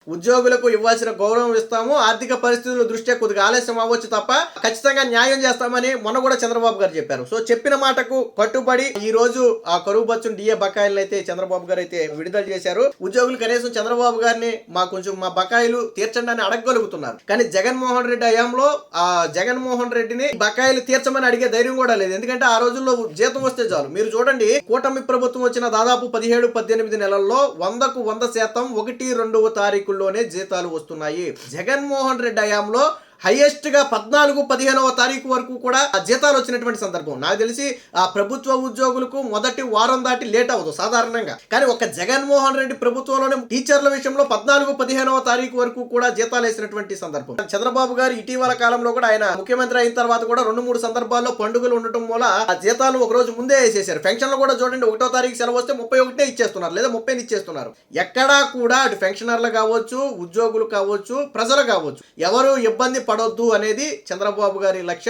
ఉద్యోగులకు ఇవ్వాల్సిన గౌరవం ఇస్తాము, ఆర్థిక పరిస్థితుల దృష్ట్యా కొద్దిగా ఆలస్యం అవ్వచ్చు తప్ప ఖచ్చితంగా న్యాయం చేస్తామని మొన్న కూడా చంద్రబాబు గారు చెప్పారు. సో చెప్పిన మాటకు కట్టుబడి ఈ రోజు ఆ కరువు బచ్చును డిఏ బకాయిలను అయితే చంద్రబాబు గారు అయితే విడుదల చేశారు. ఉద్యోగులు కనీసం చంద్రబాబు గారిని మా బకాయిలు తీర్చండి అని అడగగలుగుతున్నారు. కానీ జగన్మోహన్ రెడ్డి హయాంలో ఆ జగన్మోహన్ రెడ్డిని బకాయిలు తీర్చమని అడిగే ధైర్యం కూడా లేదు. ఎందుకంటే ఆ రోజుల్లో జీతం వస్తే చాలు. మీరు చూడండి, కూటమి ప్రభుత్వం వచ్చిన దాదాపు 17-18 నెలల్లో 100కు 100% 1-2వ తారీఖుల్లోనే జీతాలు వస్తున్నాయి. జగన్మోహన్ రెడ్డి హయాంలో హైయెస్ట్ గా 14-15వ తారీఖు వరకు కూడా జీతాలు వచ్చినటువంటి సందర్భం. నాకు తెలిసి ఆ ప్రభుత్వ ఉద్యోగులకు మొదటి వారం దాటి లేట్ అవ్వదు సాధారణంగా. కానీ ఒక జగన్మోహన్ రెడ్డి ప్రభుత్వంలోనే టీచర్ల విషయంలో 14-15వ తారీఖు వరకు కూడా జీతాలు వేసినటువంటి సందర్భం. చంద్రబాబు గారు ఇటీవల కాలంలో కూడా ఆయన ముఖ్యమంత్రి అయిన తర్వాత కూడా 2-3 సందర్భాల్లో పండుగలు ఉండటం వల్ల ఆ జీతాలు ఒక రోజు ముందే వేసేసారు. పెన్షన్లు కూడా చూడండి, 1వ తారీఖు సెలవు వస్తే 31 ఇచ్చేస్తున్నారు, లేదా 30 ఇచ్చేస్తున్నారు. ఎక్కడా కూడా అటు పెన్షనర్లు కావచ్చు, ఉద్యోగులు కావచ్చు, ప్రజలు కావచ్చు, ఎవరు ఇబ్బంది పడొద్దు అనేది చంద్రబాబు గారి లక్ష్యం.